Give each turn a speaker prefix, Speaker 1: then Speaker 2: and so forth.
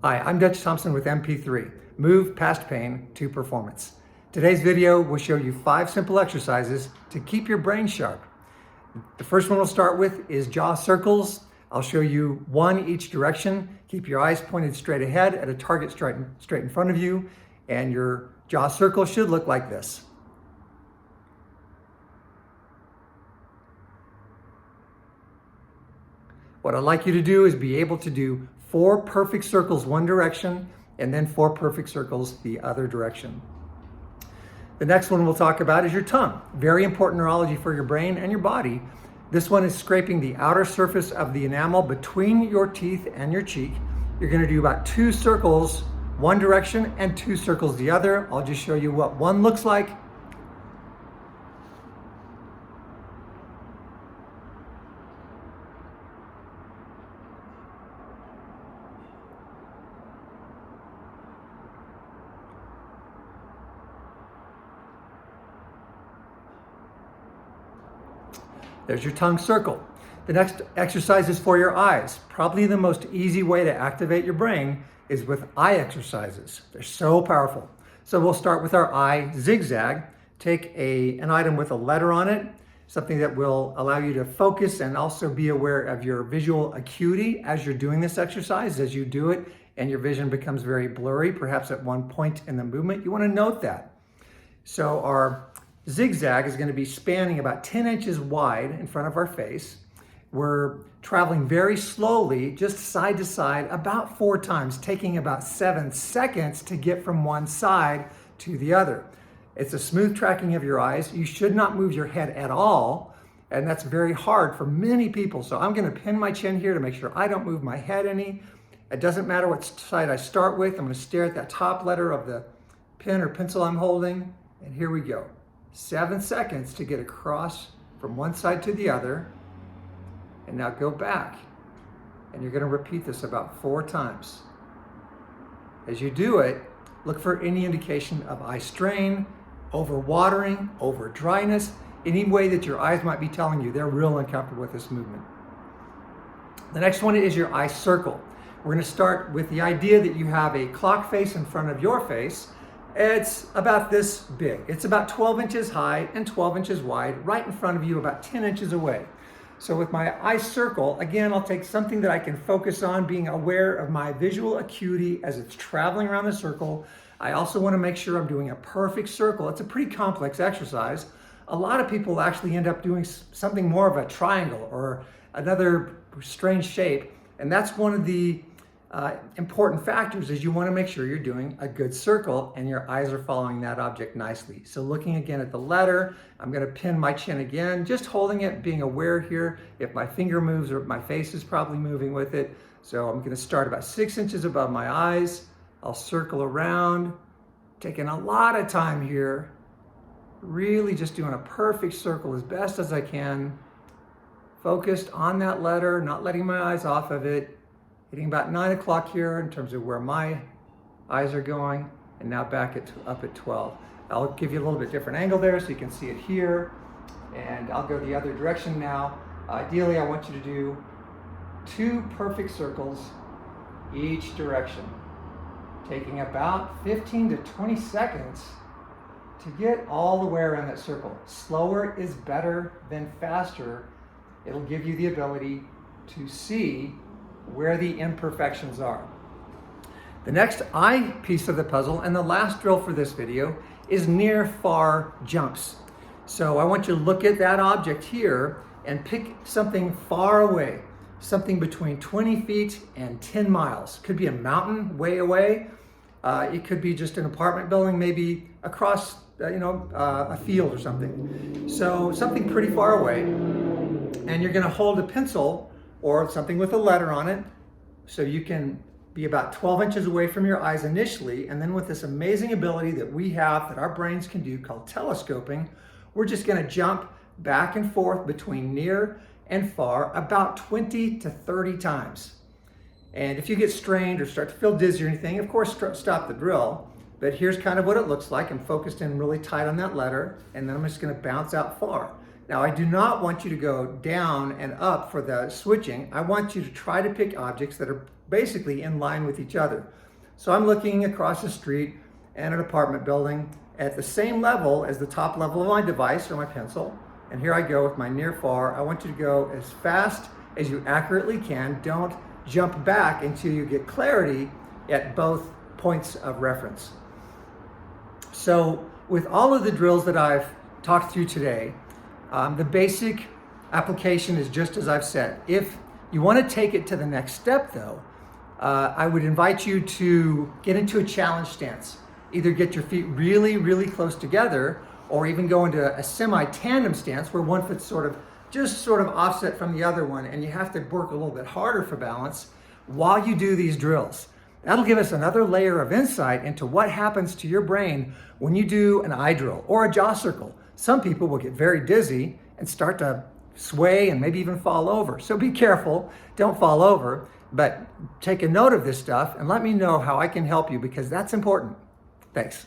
Speaker 1: Hi, I'm Dutch Thompson with MP3, Move Past Pain to Performance. Today's video will show you 5 simple exercises to keep your brain sharp. The first one we'll start with is jaw circles. I'll show you 1 each direction. Keep your eyes pointed straight ahead at a target straight in front of you, and your jaw circle should look like this. What I'd like you to do is be able to do 4 perfect circles one direction and then 4 perfect circles the other direction. The next one we'll talk about is your tongue. Very important neurology for your brain and your body. This one is scraping the outer surface of the enamel between your teeth and your cheek. You're going to do about 2 circles one direction and 2 circles the other. I'll just show you what one looks like. There's your tongue circle. The next exercise is for your eyes. Probably the most easy way to activate your brain is with eye exercises. They're so powerful. So we'll start with our eye zigzag. Take an item with a letter on it, something that will allow you to focus and also be aware of your visual acuity as you're doing this exercise. As you do it and your vision becomes very blurry, perhaps at one point in the movement, you want to note that. So our zigzag is going to be spanning about 10 inches wide in front of our face. We're traveling very slowly, just side to side, about 4 times, taking about 7 seconds to get from one side to the other. It's a smooth tracking of your eyes. You should not move your head at all, and that's very hard for many people. So I'm going to pin my chin here to make sure I don't move my head any. It doesn't matter what side I start with. I'm going to stare at that top letter of the pen or pencil I'm holding, and here we go. 7 seconds to get across from one side to the other, and now go back. And you're going to repeat this about 4 times. As you do it, look for any indication of eye strain, over watering, over dryness, any way that your eyes might be telling you they're real uncomfortable with this movement. The next one is your eye circle. We're going to start with the idea that you have a clock face in front of your face. It's about this big. It's about 12 inches high and 12 inches wide, right in front of you, about 10 inches away. So with my eye circle, again, I'll take something that I can focus on, being aware of my visual acuity as it's traveling around the circle. I also want to make sure I'm doing a perfect circle. It's a pretty complex exercise. A lot of people actually end up doing something more of a triangle or another strange shape. And that's one of the important factors is you want to make sure you're doing a good circle and your eyes are following that object nicely. So looking again at the letter, I'm going to pin my chin again, just holding it, being aware here if my finger moves or if my face is probably moving with it. So I'm going to start about 6 inches above my eyes. I'll circle around, taking a lot of time here, really just doing a perfect circle as best as I can, focused on that letter, not letting my eyes off of it. Hitting about 9 o'clock here in terms of where my eyes are going, and now back up at 12. I'll give you a little bit different angle there so you can see it here, and I'll go the other direction now. Ideally, I want you to do 2 perfect circles each direction, taking about 15 to 20 seconds to get all the way around that circle. Slower is better than faster. It'll give you the ability to see where the imperfections are. The next eye piece of the puzzle and the last drill for this video is near-far jumps. So I want you to look at that object here and pick something far away, something between 20 feet and 10 miles. Could be a mountain way away. It could be just an apartment building, maybe across a field or something. So something pretty far away, and you're going to hold a pencil or something with a letter on it, so you can be about 12 inches away from your eyes initially, and then with this amazing ability that we have, that our brains can do, called telescoping, we're just going to jump back and forth between near and far about 20 to 30 times. And if you get strained or start to feel dizzy or anything, of course, stop the drill. But here's kind of what it looks like. I'm focused in really tight on that letter, and then I'm just going to bounce out far. Now, I do not want you to go down and up for the switching. I want you to try to pick objects that are basically in line with each other. So I'm looking across the street and an apartment building at the same level as the top level of my device or my pencil. And here I go with my near far. I want you to go as fast as you accurately can. Don't jump back until you get clarity at both points of reference. So with all of the drills that I've talked through today, the basic application is just as I've said. If you want to take it to the next step though, I would invite you to get into a challenge stance. Either get your feet really, really close together, or even go into a semi-tandem stance where one foot's sort of offset from the other one, and you have to work a little bit harder for balance while you do these drills. That'll give us another layer of insight into what happens to your brain when you do an eye drill or a jaw circle. Some people will get very dizzy and start to sway and maybe even fall over. So be careful, don't fall over, but take a note of this stuff and let me know how I can help you, because that's important. Thanks.